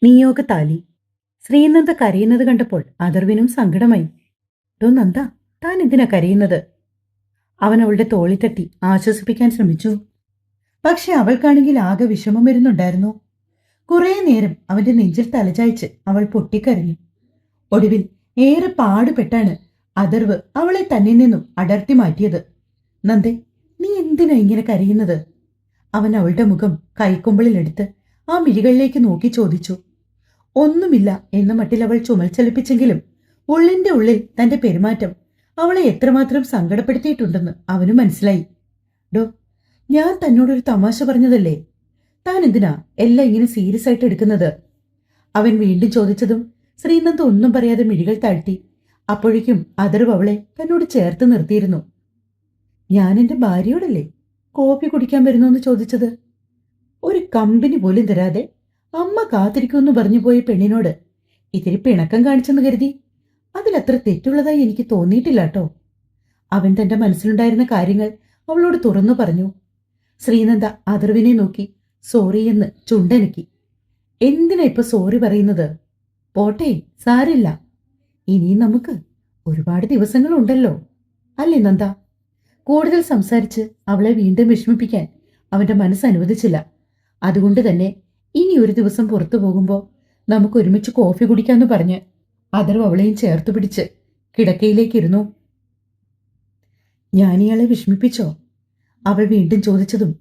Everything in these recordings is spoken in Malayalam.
നിയോഗ താലി. ശ്രീനന്ദ കരയുന്നത് കണ്ടപ്പോൾ അഥർവിനും സങ്കടമായി. "ഡോ നന്ദ, താൻ എന്തിനാ കരയുന്നത്?" അവൻ അവളുടെ തോളി തട്ടി ആശ്വസിപ്പിക്കാൻ ശ്രമിച്ചു. പക്ഷെ അവൾക്കാണെങ്കിൽ ആകെ വിഷമം വരുന്നുണ്ടായിരുന്നു. കുറേ നേരം അവന്റെ നെഞ്ചിൽ തലചായ്ച്ച് അവൾ പൊട്ടിക്കരഞ്ഞു. ഒടുവിൽ ഏറെ പാടുപെട്ടാണ് അഥർവ് അവളെ തന്നിൽ നിന്നും അടർത്തി മാറ്റിയത്. "നന്ദേ, നീ എന്തിനാ ഇങ്ങനെ കരയുന്നത്?" അവൻ അവളുടെ മുഖം കൈക്കുമ്പിളിലെടുത്ത് ആ മിഴികളിലേക്ക് നോക്കി ചോദിച്ചു. ഒന്നുമില്ല എന്ന മട്ടിൽ അവൾ ചുമൽ ചലിപ്പിച്ചെങ്കിലും ഉള്ളിന്റെ ഉള്ളിൽ തന്റെ പെരുമാറ്റം അവളെ എത്രമാത്രം സങ്കടപ്പെടുത്തിയിട്ടുണ്ടെന്ന് അവന് മനസ്സിലായി. "ഡോ, ഞാൻ തന്നോടൊരു തമാശ പറഞ്ഞതല്ലേ. താൻ എന്തിനാ എല്ലാം ഇങ്ങനെ സീരിയസ് ആയിട്ട് എടുക്കുന്നത്?" അവൻ വീണ്ടും ചോദിച്ചതും ശ്രീനന്ദ ഒന്നും പറയാതെ മിഴികൾ താഴ്ത്തി. അപ്പോഴേക്കും അഥർവ് അവളെ തന്നോട് ചേർത്ത് നിർത്തിയിരുന്നു. "ഞാൻ എന്റെ ഭാര്യയോടല്ലേ കോപ്പി കുടിക്കാൻ വരുന്നു ചോദിച്ചത്. ഒരു കമ്പനി പോലും തരാതെ അമ്മ കാത്തിരിക്കുമെന്ന് പറഞ്ഞു പോയ പെണ്ണിനോട് ഇത്തിരി പിണക്കം കാണിച്ചെന്ന് കരുതി അതിലത്ര തെറ്റുള്ളതായി എനിക്ക് തോന്നിയിട്ടില്ല കേട്ടോ." അവൻ തന്റെ മനസ്സിലുണ്ടായിരുന്ന കാര്യങ്ങൾ അവളോട് തുറന്നു പറഞ്ഞു. ശ്രീനന്ദ അഥർവിനെ നോക്കി സോറി എന്ന് ചുണ്ടനക്കി. "എന്തിനാ ഇപ്പൊ സോറി പറയുന്നത്? പോട്ടെ, സാരില്ല. ഇനിയും നമുക്ക് ഒരുപാട് ദിവസങ്ങളുണ്ടല്ലോ, അല്ലേ നന്ദ?" കൂടുതൽ സംസാരിച്ച് അവളെ വീണ്ടും വിഷമിപ്പിക്കാൻ അവന്റെ മനസ്സ് അനുവദിച്ചില്ല. അതുകൊണ്ട് തന്നെ ഇനി ഒരു ദിവസം പുറത്തു പോകുമ്പോൾ നമുക്ക് ഒരുമിച്ച് കോഫി കുടിക്കാമെന്ന് പറഞ്ഞ് അഥർവ് അവളെയും ചേർത്ത് പിടിച്ച് കിടക്കയിലേക്കിരുന്നു. "ഞാൻ ഇയാളെ വിഷമിപ്പിച്ചോ?" അവൾ വീണ്ടും ചോദിച്ചതും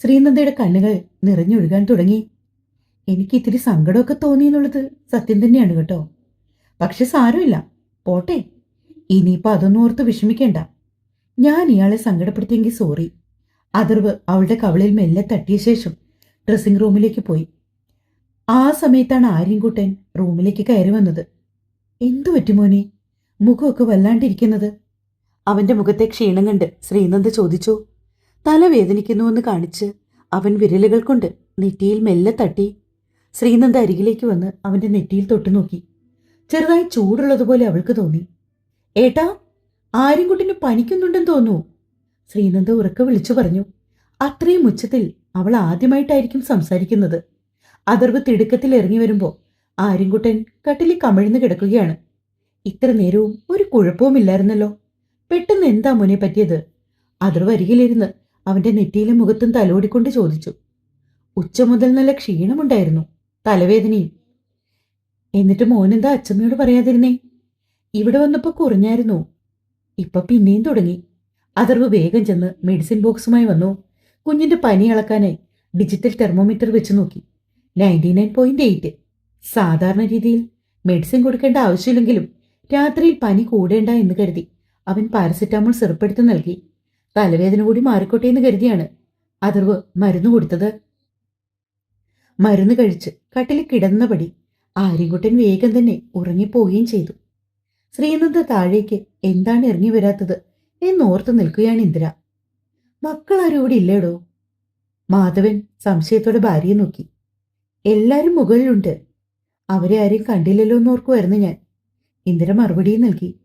ശ്രീനന്ദയുടെ കണ്ണുകൾ നിറഞ്ഞൊഴുകാൻ തുടങ്ങി. "എനിക്ക് ഇത്തിരി സങ്കടമൊക്കെ തോന്നിയെന്നുള്ളത് സത്യം തന്നെയാണ് കേട്ടോ. പക്ഷെ സാരമില്ല, പോട്ടെ. ഇനിയിപ്പോൾ അതൊന്നും ഓർത്ത് വിഷമിക്കേണ്ട. ഞാൻ ഇയാളെ സങ്കടപ്പെടുത്തിയെങ്കിൽ സോറി." അഥർവ് അവളുടെ കവളിൽ മെല്ലെ തട്ടിയ ശേഷം ഡ്രസ്സിംഗ് റൂമിലേക്ക് പോയി. ആ സമയത്താണ് ആര്യൻകുട്ടൻ റൂമിലേക്ക് കയറി വന്നത്. "എന്തു പറ്റി മോനെ, മുഖമൊക്കെ വല്ലാണ്ടിരിക്കുന്നത്?" അവന്റെ മുഖത്തെ ക്ഷീണം കണ്ട് ശ്രീനന്ദ ചോദിച്ചു. തലവേദനിക്കുന്നുവെന്ന് കാണിച്ച് അവൻ വിരലുകൾ കൊണ്ട് നെറ്റിയിൽ മെല്ലെ തട്ടി. ശ്രീനന്ദ അരികിലേക്ക് വന്ന് അവന്റെ നെറ്റിയിൽ തൊട്ടുനോക്കി. ചെറുതായി ചൂടുള്ളതുപോലെ അവൾക്ക് തോന്നി. "ഏട്ടാ, ആര്യൻകുട്ടിന് പനിക്കുന്നുണ്ടെന്ന് തോന്നുന്നു." ശ്രീനന്ദ ഉറക്കെ വിളിച്ചു പറഞ്ഞു. അത്രയും ഉച്ചത്തിൽ അവൾ ആദ്യമായിട്ടായിരിക്കും സംസാരിക്കുന്നത്. അഥർവ് തിടുക്കത്തിൽ ഇറങ്ങി വരുമ്പോൾ ആര്യൻകുട്ടൻ കട്ടിലിൽ കമിഴ്ന്നു കിടക്കുകയാണ്. "ഇത്ര നേരവും ഒരു കുഴപ്പവുമില്ലായിരുന്നല്ലോ, പെട്ടെന്ന് എന്താ മോനെ പറ്റിയത്?" അഥർവ് അരികിലിരുന്ന് അവന്റെ നെറ്റിയിലും മുഖത്തും തലോടിക്കൊണ്ട് ചോദിച്ചു. "ഉച്ച മുതൽ നല്ല ക്ഷീണമുണ്ടായിരുന്നു, തലവേദനയും." "എന്നിട്ട് മോനെന്താ അച്ഛമ്മയോട് പറയാതിരുന്നേ? ഇവിടെ വന്നപ്പോൾ കുറഞ്ഞായിരുന്നു, ഇപ്പൊ പിന്നെയും തുടങ്ങി." അഥർവ് വേഗം ചെന്ന് മെഡിസിൻ ബോക്സുമായി വന്നു. കുഞ്ഞിന്റെ പനി അളക്കാനായി ഡിജിറ്റൽ തെർമോമീറ്റർ വെച്ച് നോക്കി. 99.8. സാധാരണ രീതിയിൽ മെഡിസിൻ കൊടുക്കേണ്ട ആവശ്യമില്ലെങ്കിലും രാത്രിയിൽ പനി കൂടേണ്ട എന്ന് കരുതി അവൻ പാരസെറ്റാമോൾ സിറപ്പെടുത്ത് നൽകി. തലവേദന കൂടി മാറിക്കോട്ടെ എന്ന് കരുതിയാണ് അഥർവ് മരുന്ന് കൊടുത്തത്. മരുന്ന് കഴിച്ച് കട്ടിൽ കിടന്നപടി ആര്യൻകുട്ടൻ വേഗം തന്നെ ഉറങ്ങിപ്പോവുകയും ചെയ്തു. ശ്രീനന്ദ താഴേക്ക് എന്താണ് ഇറങ്ങി വരാത്തത് എന്നോർത്ത് നിൽക്കുകയാണ് ഇന്ദിര. "മക്കളാരും ഇവിടെ ഇല്ലേടോ?" മാധവൻ സംശയത്തോടെ ഭാര്യയെ നോക്കി. "എല്ലാരും മുകളിലുണ്ട്, അവരെ ആരെയും കണ്ടില്ലല്ലോ എന്നോർക്കുമായിരുന്നു ഞാൻ." ഇന്ദിര മറുപടിയും നൽകി.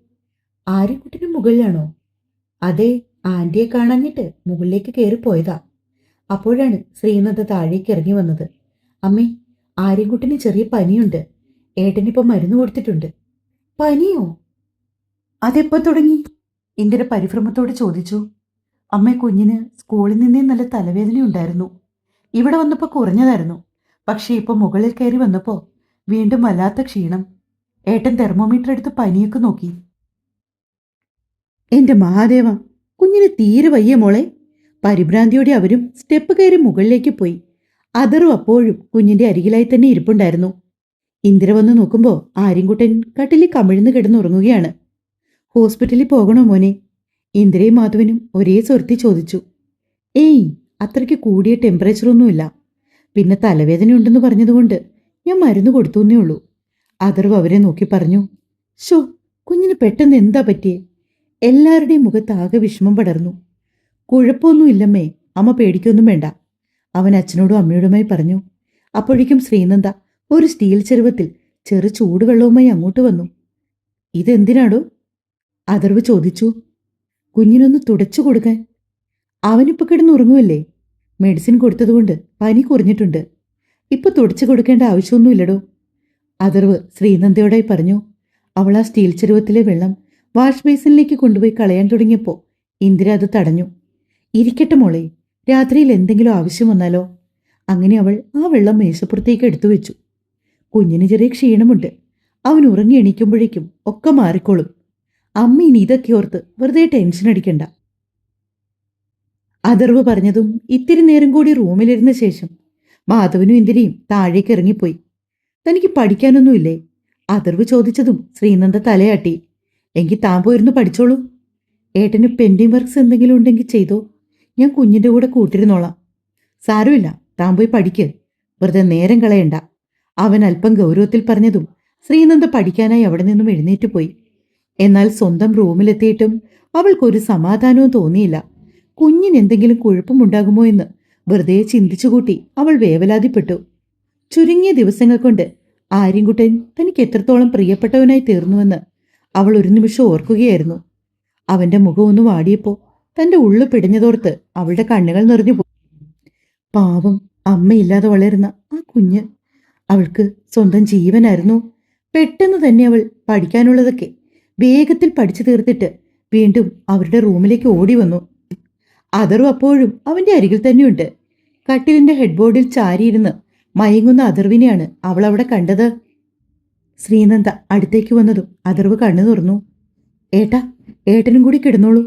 "ആര്യൻകുട്ടിന് മുകളിലാണോ?" "അതെ, ആന്റിയെ കാണാഞ്ഞിട്ട് മുകളിലേക്ക് കയറിപ്പോയതാ." അപ്പോഴാണ് ശ്രീനന്ദ താഴേക്ക് ഇറങ്ങി വന്നത്. "അമ്മേ, ആര്യൻകുട്ടിന് ചെറിയ പനിയുണ്ട്, ഏട്ടനിപ്പം മരുന്ന് കൊടുത്തിട്ടുണ്ട്." "പനിയോ? അതെപ്പോ തുടങ്ങി?" ഇന്ദിര പരിഭ്രമത്തോട് ചോദിച്ചു. "അമ്മ, കുഞ്ഞിന് സ്കൂളിൽ നിന്നേ നല്ല തലവേദന ഉണ്ടായിരുന്നു. ഇവിടെ വന്നപ്പോൾ കുറഞ്ഞതായിരുന്നു, പക്ഷേ ഇപ്പൊ മുകളിൽ കയറി വന്നപ്പോൾ വീണ്ടും വല്ലാത്ത ക്ഷീണം. ഏട്ടൻ തെർമോമീറ്റർ എടുത്ത് പനിയൊക്കെ നോക്കി." "എന്റെ മഹാദേവ, കുഞ്ഞിന് തീരെ വയ്യ മോളെ." പരിഭ്രാന്തിയോടെ അവരും സ്റ്റെപ്പ് കയറി മുകളിലേക്ക് പോയി. അഥർവ് അപ്പോഴും കുഞ്ഞിന്റെ അരികിലായി തന്നെ ഇരിപ്പുണ്ടായിരുന്നു. ഇന്ദിര വന്ന് നോക്കുമ്പോൾ ആര്യൻകുട്ടൻ കട്ടിലിൽ കമിഴ്ന്ന് കിടന്നുറങ്ങുകയാണ്. "ഹോസ്പിറ്റലിൽ പോകണോ മോനെ?" ഇന്ദിരയും മാധവനും ഒരേ സ്വരത്തിൽ ചോദിച്ചു. "ഏയ്, അത്രയ്ക്ക് കൂടിയ ടെമ്പറേച്ചറൊന്നുമില്ല. പിന്നെ തലവേദനയുണ്ടെന്ന് പറഞ്ഞതുകൊണ്ട് ഞാൻ മരുന്ന് കൊടുത്തുന്നേ ഉള്ളൂ." അഥർവ് അവരെ നോക്കി പറഞ്ഞു. "ശോ, കുഞ്ഞിന് പെട്ടെന്ന് എന്താ പറ്റിയേ?" എല്ലാവരുടെയും മുഖത്താകെ വിഷമം പടർന്നു. "കുഴപ്പമൊന്നുമില്ലമ്മേ, അമ്മ പേടിക്കൊന്നും വേണ്ട." അവൻ അച്ഛനോടും അമ്മയോടുമായി പറഞ്ഞു. അപ്പോഴേക്കും ശ്രീനന്ദ ഒരു സ്റ്റീൽ ചെരുവത്തിൽ ചെറു ചൂടുവെള്ളവുമായി അങ്ങോട്ട് വന്നു. "ഇതെന്തിനാടോ?" അഥർവ് ചോദിച്ചു. "കുഞ്ഞിനൊന്ന് തുടച്ചു കൊടുക്കാൻ. അവനിപ്പോൾ കിടന്നുറങ്ങുമല്ലേ. മെഡിസിൻ കൊടുത്തതുകൊണ്ട് പനി കുറഞ്ഞിട്ടുണ്ട്. ഇപ്പൊ തുടച്ചു കൊടുക്കേണ്ട ആവശ്യമൊന്നുമില്ലടോ. അഥർവ് ശ്രീനന്ദയോടായി പറഞ്ഞു. അവൾ ആ സ്റ്റീൽ ചെരുവത്തിലെ വെള്ളം വാഷ് ബേസിനിലേക്ക് കൊണ്ടുപോയി കളയാൻ തുടങ്ങിയപ്പോൾ ഇന്ദിര അത് തടഞ്ഞു. ഇരിക്കട്ടെ മോളെ, രാത്രിയിൽ എന്തെങ്കിലും ആവശ്യം വന്നാലോ. അങ്ങനെ അവൾ ആ വെള്ളം മേശപ്പുറത്തേക്ക് എടുത്തു വെച്ചു. കുഞ്ഞിന് ചെറിയ ക്ഷീണമുണ്ട്. അവൻ ഉറങ്ങി എണീക്കുമ്പോഴേക്കും ഒക്കെ മാറിക്കോളും. അമ്മ ഇനി ഇതൊക്കെ ഓർത്ത് വെറുതെ ടെൻഷൻ അടിക്കണ്ട. അഥർവ് പറഞ്ഞതും ഇത്തിരി നേരം കൂടി റൂമിലിരുന്ന ശേഷം മാധവനും ഇന്ദിരയും താഴേക്ക് ഇറങ്ങിപ്പോയി. തനിക്ക് പഠിക്കാനൊന്നുമില്ലേ? അഥർവ് ചോദിച്ചതും ശ്രീനന്ദ തലയാട്ടി. എങ്കിൽ താൻ പോയിരുന്നു പഠിച്ചോളൂ. ഏട്ടന് പെൻഡിങ് വർക്ക്സ് എന്തെങ്കിലും ഉണ്ടെങ്കിൽ ചെയ്തോ, ഞാൻ കുഞ്ഞിൻ്റെ കൂടെ കൂട്ടിരുന്നോളാം. സാരമില്ല, താൻ പോയി പഠിക്ക്, വെറുതെ നേരം കളയണ്ട. അവൻ അല്പം ഗൗരവത്തിൽ പറഞ്ഞതും ശ്രീനന്ദ പഠിക്കാനായി അവിടെ നിന്നും എഴുന്നേറ്റ് പോയി. എന്നാൽ സ്വന്തം റൂമിലെത്തിയിട്ടും അവൾക്കൊരു സമാധാനവും തോന്നിയില്ല. കുഞ്ഞിന് എന്തെങ്കിലും കുഴപ്പമുണ്ടാകുമോ എന്ന് വെറുതെ ചിന്തിച്ചുകൂട്ടി അവൾ വേവലാതിപ്പെട്ടു. ചുരുങ്ങിയ ദിവസങ്ങൾ കൊണ്ട് ആര്യൻകുട്ടൻ തനിക്ക് എത്രത്തോളം പ്രിയപ്പെട്ടവനായി തീർന്നുവെന്ന് അവൾ ഒരു നിമിഷം ഓർക്കുകയായിരുന്നു. അവന്റെ മുഖം ഒന്ന് വാടിയപ്പോൾ തന്റെ ഉള്ളു പിടഞ്ഞതോർത്ത് അവളുടെ കണ്ണുകൾ നിറഞ്ഞുപോയി. പാവം, അമ്മയില്ലാതെ വളരുന്ന ആ കുഞ്ഞ് അവൾക്ക് സ്വന്തം ജീവനായിരുന്നു. പെട്ടെന്ന് തന്നെ അവൾ പഠിക്കാനുള്ളതൊക്കെ വേഗത്തിൽ പഠിച്ചു തീർത്തിട്ട് വീണ്ടും അവരുടെ റൂമിലേക്ക് ഓടി വന്നു. അഥർവ് അപ്പോഴും അവന്റെ അരികിൽ തന്നെയുണ്ട്. കട്ടിലിന്റെ ഹെഡ്ബോർഡിൽ ചാരിയിരുന്ന് മയങ്ങുന്ന അഥർവിനെയാണ് അവൾ അവിടെ കണ്ടത്. ശ്രീനന്ദ അടുത്തേക്ക് വന്നതും അഥർവ് കണ്ണു തുറന്നു. ഏട്ടാ, ഏട്ടനും കൂടി കിടന്നോളൂ.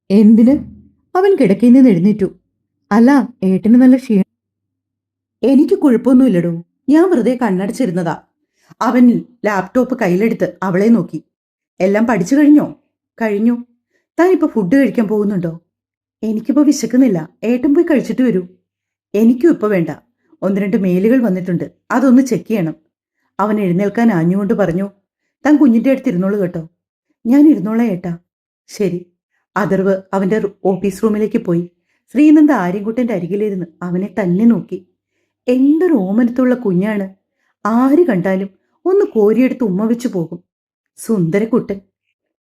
എന്തിന്? അവൻ കിടക്കയിൽ നിന്ന് എഴുന്നേറ്റു. അല്ല, ഏട്ടന് നല്ല ക്ഷീണം. എനിക്ക് കുഴപ്പമൊന്നുമില്ലടോ, ഞാൻ വെറുതെ കണ്ണടച്ചിരുന്നതാ. അവൻ ലാപ്ടോപ്പ് കയ്യിലെടുത്ത് അവളെ നോക്കി. എല്ലാം പഠിച്ചു കഴിഞ്ഞോ? കഴിഞ്ഞു. താൻ ഇപ്പൊ ഫുഡ് കഴിക്കാൻ പോകുന്നുണ്ടോ? എനിക്കിപ്പോ വിശക്കുന്നില്ല, ഏട്ടൻ പോയി കഴിച്ചിട്ട് വരൂ. എനിക്കും ഇപ്പൊ വേണ്ട, 1-2 മെയിലുകൾ വന്നിട്ടുണ്ട്, അതൊന്ന് ചെക്ക് ചെയ്യണം. അവൻ എഴുന്നേൽക്കാൻ ആഞ്ഞുകൊണ്ട് പറഞ്ഞു. താൻ കുഞ്ഞിന്റെ അടുത്ത് ഇരുന്നോളൂ കേട്ടോ. ഞാൻ ഇരുന്നോളാം ഏട്ടാ. ശരി. അഥർവ് അവന്റെ ഓഫീസ് റൂമിലേക്ക് പോയി. ശ്രീനന്ദ ആര്യൻകുട്ടന്റെ അരികിലിരുന്ന് അവനെ തന്നെ നോക്കി. എന്തൊരു ഓമനത്തുള്ള കുഞ്ഞാണ്. ആര് കണ്ടാലും ഒന്ന് കോരിയെടുത്ത് ഉമ്മ വെച്ചു പോകും. സുന്ദരക്കുട്ടൻ.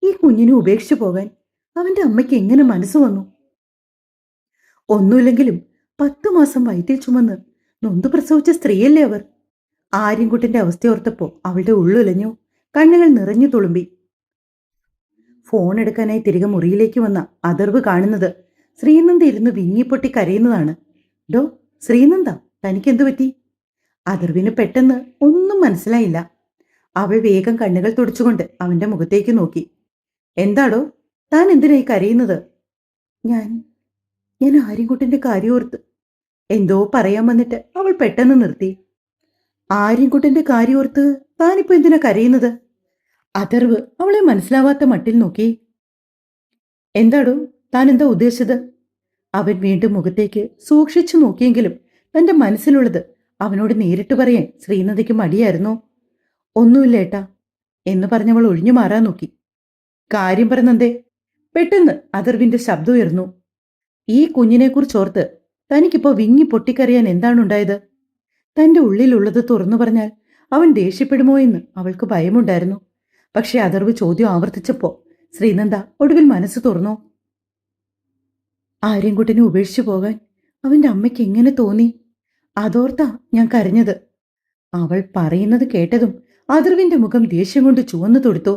ഈ കുഞ്ഞിനെ ഉപേക്ഷിച്ചു പോകാൻ അവന്റെ അമ്മയ്ക്ക് എങ്ങനെ മനസ്സ് വന്നു? ഒന്നുമില്ലെങ്കിലും 10 മാസം വയറ്റിൽ ചുമന്ന് നൊന്തു പ്രസവിച്ച സ്ത്രീയല്ലേ അവർ. ആര്യൻകുട്ടന്റെ അവസ്ഥയോർത്തപ്പോ അവളുടെ ഉള്ളുലഞ്ഞു, കണ്ണുകൾ നിറഞ്ഞു തുളുമ്പി. ഫോൺ എടുക്കാനായി തിരികെ മുറിയിലേക്ക് വന്ന അഥർവ് കാണുന്നത് ശ്രീനന്ദ ഇരുന്ന് വിങ്ങിപ്പൊട്ടി കരയുന്നതാണ്. ഡോ ശ്രീനന്ദ, തനിക്കെന്തു പറ്റി? അഥർവിന് പെട്ടെന്ന് ഒന്നും മനസ്സിലായില്ല. അവൾ വേഗം കണ്ണുകൾ തുടച്ചുകൊണ്ട് അവന്റെ മുഖത്തേക്ക് നോക്കി. എന്താടോ, താൻ എന്തിനായി കരയുന്നത്? ഞാൻ ആര്യൻകുട്ടന്റെ കാര്യോർത്ത് എന്തോ പറയാൻ വന്നിട്ട് അവൾ പെട്ടെന്ന് നിർത്തി. ആര്യൻകുട്ടന്റെ കാര്യോർത്ത് താനിപ്പോ എന്തിനാ കരയുന്നത്? അഥർവ് അവളെ മനസ്സിലാവാത്ത മട്ടിൽ നോക്കി. എന്താടോ, താൻ എന്താ ഉദ്ദേശിച്ചത്? അവൻ വീണ്ടും മുഖത്തേക്ക് സൂക്ഷിച്ചു നോക്കിയെങ്കിലും തന്റെ മനസ്സിലുള്ളത് അവനോട് നേരിട്ട് പറയാൻ ശ്രീനന്ദയ്ക്ക് മടിയായിരുന്നു. ഒന്നുമില്ല ഏട്ടാ എന്ന് പറഞ്ഞവൾ ഒഴിഞ്ഞു മാറാൻ നോക്കി. കാര്യം പറഞ്ഞെന്തേ? പെട്ടെന്ന് അഥർവിന്റെ ശബ്ദം ഉയർന്നു. ഈ കുഞ്ഞിനെക്കുറിച്ചോർത്ത് തനിക്കിപ്പോ വിങ്ങി പൊട്ടിക്കറിയാൻ എന്താണുണ്ടായത്? തന്റെ ഉള്ളിലുള്ളത് തുറന്നു പറഞ്ഞാൽ അവൻ ദേഷ്യപ്പെടുമോ എന്ന് അവൾക്ക് ഭയമുണ്ടായിരുന്നു. പക്ഷെ അഥർവ് ചോദ്യം ആവർത്തിച്ചപ്പോ ശ്രീനന്ദ ഒടുവിൽ മനസ്സ് തുറന്നു. ആര്യൻകുട്ടനെ ഉപേക്ഷിച്ചു പോകാൻ അവന്റെ അമ്മയ്ക്ക് എങ്ങനെ തോന്നി? അതോർത്താ ഞാൻ കരഞ്ഞത്. അവൾ പറയുന്നത് കേട്ടതും അഥർവിന്റെ മുഖം ദേഷ്യം കൊണ്ട് ചുവന്നു തൊടുത്തു.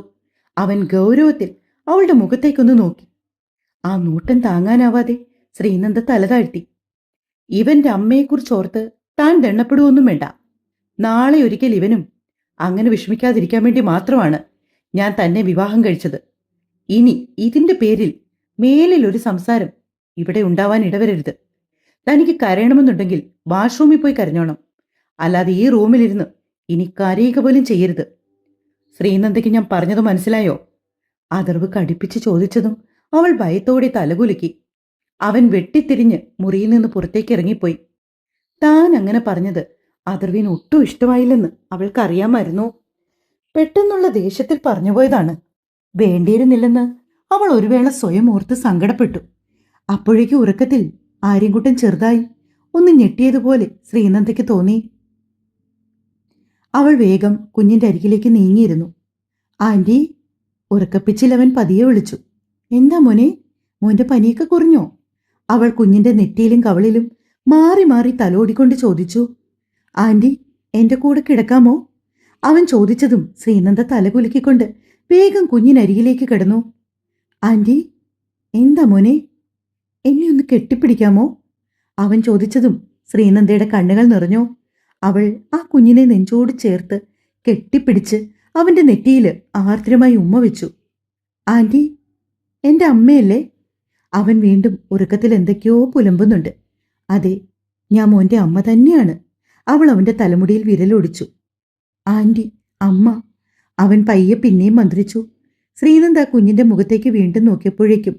അവൻ ഗൗരവത്തിൽ അവളുടെ മുഖത്തേക്കൊന്ന് നോക്കി. ആ നോട്ടം താങ്ങാനാവാതെ ശ്രീനന്ദ തലതാഴ്ത്തി. ഇവന്റെ അമ്മയെക്കുറിച്ചോർത്ത് താൻ ദണ്ണപ്പെടുവൊന്നും വേണ്ട. നാളെ ഒരിക്കൽ ഇവനും അങ്ങനെ വിഷമിക്കാതിരിക്കാൻ വേണ്ടി മാത്രമാണ് ഞാൻ തന്നെ വിവാഹം കഴിച്ചത്. ഇനി ഇതിന്റെ പേരിൽ മേലിൽ ഒരു സംസാരം ഇവിടെ ഉണ്ടാവാൻ ഇടവരരുത്. തനിക്ക് കരയണമെന്നുണ്ടെങ്കിൽ വാഷ്റൂമിൽ പോയി കരഞ്ഞോണം, അല്ലാതെ ഈ റൂമിലിരുന്ന് ഇനി കരയുക പോലും ചെയ്യരുത്. ശ്രീനന്ദയ്ക്ക് ഞാൻ പറഞ്ഞത് മനസ്സിലായോ? അഥർവ് കടുപ്പിച്ച് ചോദിച്ചതും അവൾ ഭയത്തോടെ തലകുലുക്കി. അവൻ വെട്ടിത്തിരിഞ്ഞ് മുറിയിൽ നിന്ന് പുറത്തേക്ക് ഇറങ്ങിപ്പോയി. താൻ അങ്ങനെ പറഞ്ഞത് അഥർവിന് ഒട്ടും ഇഷ്ടമായില്ലെന്ന് അവൾക്കറിയാമായിരുന്നു. പെട്ടെന്നുള്ള ദേഷ്യത്തിൽ പറഞ്ഞുപോയതാണ്. വേണ്ടിയിരുന്നില്ലെന്ന് അവൾ ഒരു വേള സ്വയം ഓർത്ത് സങ്കടപ്പെട്ടു. അപ്പോഴേക്ക് ഉറക്കത്തിൽ ആര്യൻകുട്ടൻ ചെറുതായി ഒന്ന് ഞെട്ടിയതുപോലെ ശ്രീനന്ദയ്ക്ക് തോന്നി. അവൾ വേഗം കുഞ്ഞിന്റെ അരികിലേക്ക് നീങ്ങിയിരുന്നു. ആന്റി, ഉറക്കപ്പിച്ചിൽ അവൻ പതിയെ വിളിച്ചു. എന്താ മോനെ, മോന്റെ പനിയൊക്കെ കുറഞ്ഞോ? അവൾ കുഞ്ഞിന്റെ നെറ്റിയിലും കവളിലും മാറി മാറി തലോടിക്കൊണ്ട് ചോദിച്ചു. ആന്റി, എന്റെ കൂടെ കിടക്കാമോ? അവൻ ചോദിച്ചതും ശ്രീനന്ദ തലകുലുക്കിക്കൊണ്ട് വേഗം കുഞ്ഞിനരികിലേക്ക് കിടന്നു. ആന്റി, എന്താ മോനെ, എന്നെ ഒന്ന് കെട്ടിപ്പിടിക്കാമോ? അവൻ ചോദിച്ചതും ശ്രീനന്ദയുടെ കണ്ണുകൾ നിറഞ്ഞു. അവൾ ആ കുഞ്ഞിനെ നെഞ്ചോട് ചേർത്ത് കെട്ടിപ്പിടിച്ച് അവന്റെ നെറ്റിയിൽ ആർദ്രമായി ഉമ്മ വെച്ചു. ആന്റി, എന്റെ അമ്മയല്ലേ? അവൻ വീണ്ടും ഉറക്കത്തിൽ എന്തൊക്കെയോ പുലമ്പുന്നുണ്ട്. അതെ, ഞാൻ മോന്റെ അമ്മ തന്നെയാണ്. അവൾ അവന്റെ തലമുടിയിൽ വിരലൊടിച്ചു. ആന്റി, അമ്മ. അവൻ പയ്യെ പിന്നെയും മന്ത്രിച്ചു. ശ്രീനന്ദ കുഞ്ഞിന്റെ മുഖത്തേക്ക് വീണ്ടും നോക്കിയപ്പോഴേക്കും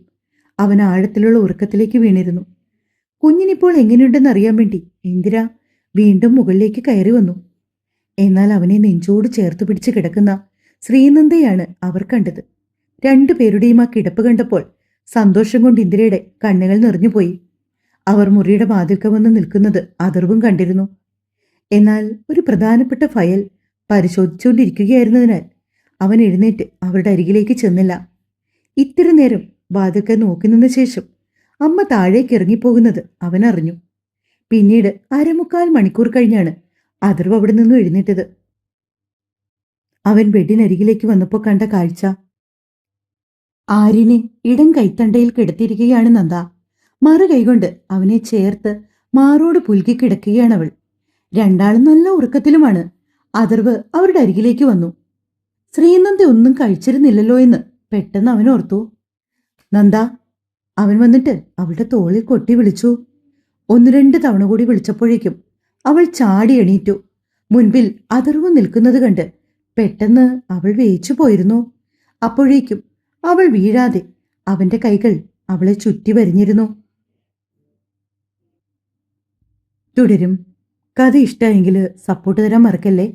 അവൻ ആഴത്തിലുള്ള ഉറക്കത്തിലേക്ക് വീണിരുന്നു. കുഞ്ഞിനിപ്പോൾ എങ്ങനെയുണ്ടെന്ന് അറിയാൻ വേണ്ടി ഇന്ദിര വീണ്ടും മുകളിലേക്ക് കയറി വന്നു. എന്നാൽ അവനെ നെഞ്ചോട് ചേർത്ത് പിടിച്ച് കിടക്കുന്ന ശ്രീനന്ദയാണ് അവർ കണ്ടത്. രണ്ടുപേരുടെയും ആ കിടപ്പ് കണ്ടപ്പോൾ സന്തോഷം കൊണ്ട് ഇന്ദിരയുടെ കണ്ണുകൾ നിറഞ്ഞുപോയി. അവർ മുറിയുടെ വാതിൽക്ക വന്ന് നിൽക്കുന്നത് അഥർവും കണ്ടിരുന്നു. എന്നാൽ ഒരു പ്രധാനപ്പെട്ട ഫയൽ പരിശോധിച്ചുകൊണ്ടിരിക്കുകയായിരുന്നതിനാൽ അവൻ എഴുന്നേറ്റ് അവരുടെ അരികിലേക്ക് ചെന്നില്ല. ഇത്തിരി നേരം വാതിൽക്ക നോക്കി നിന്ന ശേഷം അമ്മ താഴേക്ക് ഇറങ്ങിപ്പോകുന്നത് അവൻ അറിഞ്ഞു. പിന്നീട് 1/4 മണിക്കൂർ കഴിഞ്ഞാണ് അഥർവ് അവിടെ നിന്നും എഴുന്നേറ്റത്. അവൻ ബെഡിനരികിലേക്ക് വന്നപ്പോൾ കണ്ട കാഴ്ച, ആര്യനെ ഇടം കൈത്തണ്ടയിൽ കിടത്തിയിരിക്കുകയാണ് നന്ദ. മറു കൈകൊണ്ട് അവനെ ചേർത്ത് മാറോട് പുൽകി കിടക്കുകയാണവൾ. രണ്ടാളും നല്ല ഉറക്കത്തിലുമാണ്. അഥർവ് അവരുടെ അരികിലേക്ക് വന്നു. ശ്രീനന്ദ ഒന്നും കഴിച്ചിരുന്നില്ലല്ലോ എന്ന് പെട്ടെന്ന് അവൻ ഓർത്തു. നന്ദ. അവൻ വന്നിട്ട് അവളുടെ തോളിൽ കൊട്ടി വിളിച്ചു. 1-2 തവണ കൂടി വിളിച്ചപ്പോഴേക്കും അവൾ ചാടി എണീറ്റു. മുൻപിൽ അഥർവ് നിൽക്കുന്നത് കണ്ട് പെട്ടെന്ന് അവൾ വേച്ചു പോയിരുന്നു. അപ്പോഴേക്കും അവൾ വീഴാതെ അവന്റെ കൈകൾ അവളെ ചുറ്റി വരിഞ്ഞിരുന്നു. തുടരും. കഥ ഇഷ്ടമായെങ്കിൽ സപ്പോർട്ട് തരാൻ മറക്കല്ലേ.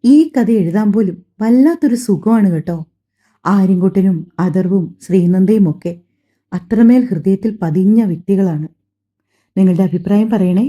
ഈ കഥ എഴുതാൻ പോലും വല്ലാത്തൊരു സുഖമാണ് കേട്ടോ. ആര്യൻകുട്ടനും അഥർവും ശ്രീനന്ദയും ഒക്കെ അത്രമേൽ ഹൃദയത്തിൽ പതിഞ്ഞ വ്യക്തികളാണ്. നിങ്ങളുടെ അഭിപ്രായം പറയണേ.